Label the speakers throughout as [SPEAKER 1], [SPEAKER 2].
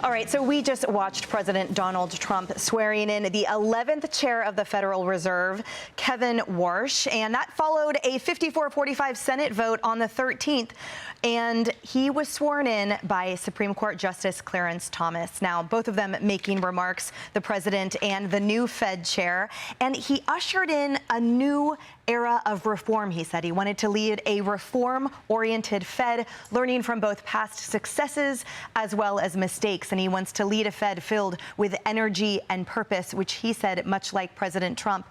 [SPEAKER 1] All right, so we just watched President Donald Trump swearing in the 11th chair of the Federal Reserve, Kevin Warsh, and that followed a 54-45 Senate vote on the 13th. And he was sworn in by Supreme Court Justice Clarence Thomas. Now, both of them making remarks, the president and the new Fed chair. And he ushered in a new era of reform, he said. He wanted to lead a reform-oriented Fed, learning from both past successes as well as mistakes. And he wants to lead a Fed filled with energy and purpose, which he said, much like President Trump,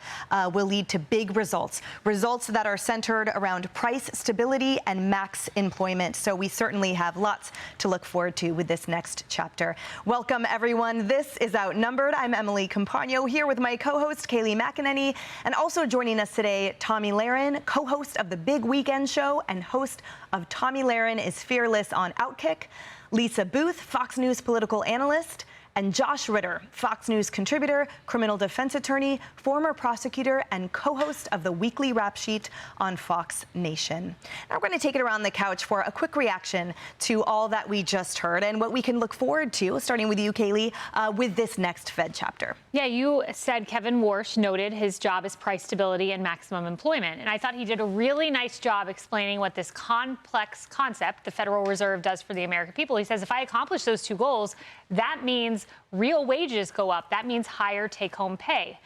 [SPEAKER 1] will lead to big results. Results that are centered around price stability and max employment. So we certainly have lots to look forward to with this next chapter. Welcome, everyone. This is Outnumbered. I'm Emily Compagno here with my co-host, Kayleigh McEnany, and also joining us today, Tomi Lahren, co-host of The Big Weekend Show and host of Tomi Lahren is Fearless on Outkick, Lisa Booth, Fox News political analyst, and Josh Ritter, Fox News contributor, criminal defense attorney, former prosecutor, and co-host of the weekly rap sheet on Fox Nation. Now we're going to take it around the couch for a quick reaction to all that we just heard and what we can look forward to, starting with you, Kayleigh, with this next Fed chapter.
[SPEAKER 2] Yeah, you said Kevin Warsh noted his job is price stability and maximum employment. And I thought he did a really nice job explaining what this complex concept the Federal Reserve does for the American people. He says, if I accomplish those two goals, that means real wages go up. That means higher take-home pay.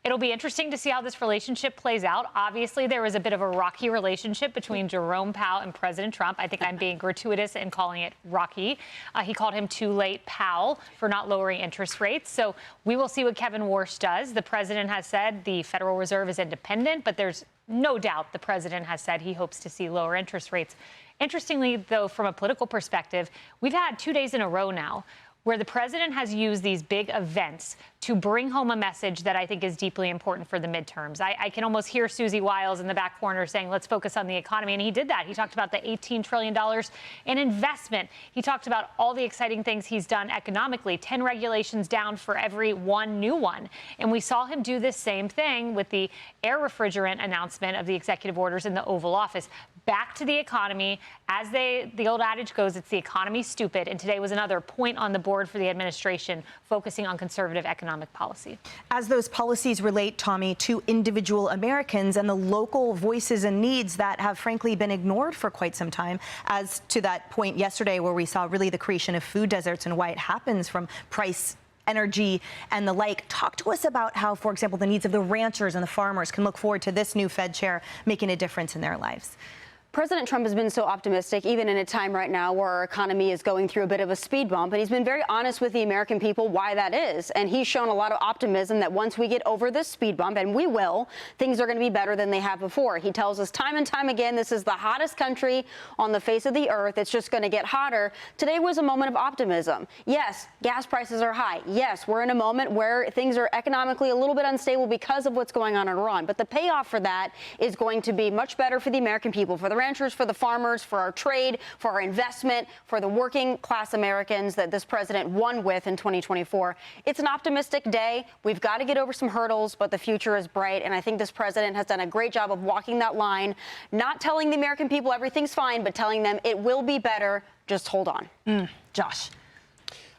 [SPEAKER 2] It'll be interesting to see how this relationship plays out. Obviously, there was a bit of a rocky relationship between Jerome Powell and President Trump. I think I'm being gratuitous in calling it rocky. He called him too late, Powell, for not lowering interest rates. So we will see what Kevin Warsh does. The president has said the Federal Reserve is independent, but there's no doubt the president has said he hopes to see lower interest rates. Interestingly, though, from a political perspective, we've had 2 days in a row now where the president has used these big events to bring home a message that I think is deeply important for the midterms. I can almost hear Susie Wiles in the back corner saying, let's focus on the economy. And he did that. He talked about the $18 trillion in investment. He talked about all the exciting things he's done economically, 10 regulations down for every one new one. And we saw him do this same thing with the air refrigerant announcement of the executive orders in the Oval Office. Back to the economy. As the old adage goes, it's the economy stupid. And today was another point on the board for the administration, focusing on conservative economic policy.
[SPEAKER 1] As those policies relate, Tomi, to individual Americans and the local voices and needs that have frankly been ignored for quite some time, as to that point yesterday where we saw really the creation of food deserts and why it happens from price, energy, and the like. Talk to us about how, for example, the needs of the ranchers and the farmers can look forward to this new Fed chair making a difference in their lives.
[SPEAKER 3] President Trump has been so optimistic, even in a time right now where our economy is going through a bit of a speed bump. And he's been very honest with the American people why that is. And he's shown a lot of optimism that once we get over this speed bump, and we will, things are going to be better than they have before. He tells us time and time again, this is the hottest country on the face of the earth. It's just going to get hotter. Today was a moment of optimism. Yes, gas prices are high. Yes, we're in a moment where things are economically a little bit unstable because of what's going on in Iran. But the payoff for that is going to be much better for the American people, for the ranchers, for the farmers, for our trade, for our investment, for the working class Americans that this president won with in 2024. It's an optimistic day. We've got to get over some hurdles, but the future is bright. And I think this president has done a great job of walking that line, not telling the American people everything's fine, but telling them it will be better. Just hold on.
[SPEAKER 1] Josh.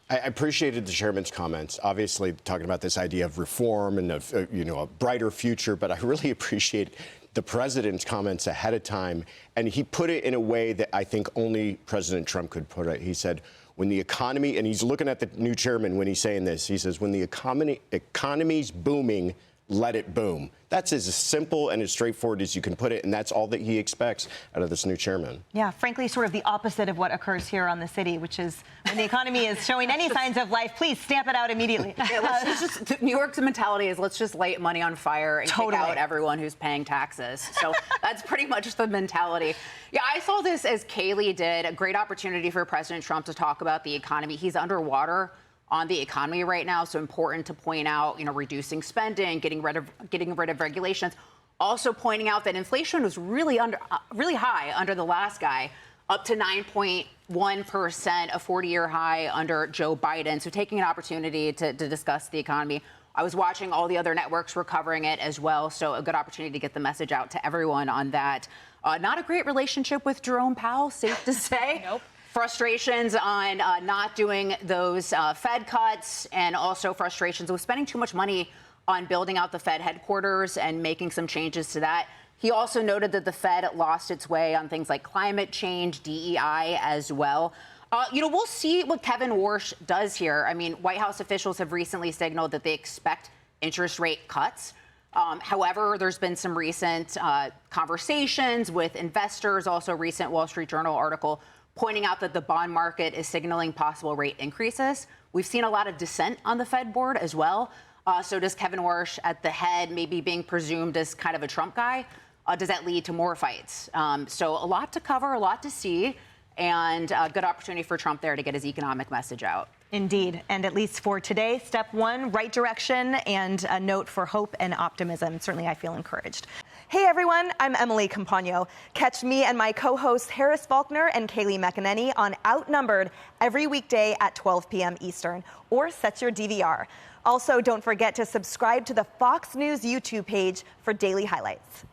[SPEAKER 4] I appreciated the chairman's comments, obviously talking about this idea of reform and of, a brighter future, but I really appreciate the president's comments ahead of time. And he put it in a way that I think only President Trump could put it. He said, when the economy, and he's looking at the new chairman when he's saying this, he says, when the economy's booming, let it boom. That's as simple and as straightforward as you can put it, and that's all that he expects out of this new chairman.
[SPEAKER 1] Yeah, frankly, sort of the opposite of what occurs here on the city, which is when the economy is showing any signs of life, please stamp it out immediately.
[SPEAKER 5] Yeah, New York's mentality is let's just light money on fire and
[SPEAKER 1] Totally.
[SPEAKER 5] kick out everyone who's paying taxes. So that's pretty much the mentality. Yeah, I saw this as Kayleigh did, a great opportunity for President Trump to talk about the economy. He's underwater on the economy right now, so important to point out, reducing spending, getting rid of regulations. Also pointing out that inflation was really high under the last guy, up to 9.1%, a 40-year high under Joe Biden. So taking an opportunity to discuss the economy. I was watching all the other networks were covering it as well, so a good opportunity to get the message out to everyone on that. Not a great relationship with Jerome Powell, safe to say.
[SPEAKER 2] Nope.
[SPEAKER 5] Frustrations on not doing those Fed cuts, and also frustrations with spending too much money on building out the Fed headquarters and making some changes to that. He also noted that the Fed lost its way on things like climate change, DEI as well. We'll see what Kevin Warsh does here. I mean, White House officials have recently signaled that they expect interest rate cuts. However, there's been some recent conversations with investors, also a recent Wall Street Journal article pointing out that the bond market is signaling possible rate increases. We've seen a lot of dissent on the Fed board as well. So does Kevin Warsh at the head, maybe being presumed as kind of a Trump guy, does that lead to more fights? So a lot to cover, a lot to see, and a good opportunity for Trump there to get his economic message out.
[SPEAKER 1] Indeed. And at least for today, step one, right direction, and a note for hope and optimism. Certainly, I feel encouraged. Hey, everyone. I'm Emily Campagno. Catch me and my co-hosts Harris Faulkner and Kaylee McEnany on Outnumbered every weekday at 12 p.m. Eastern, or set your DVR. Also, don't forget to subscribe to the Fox News YouTube page for daily highlights.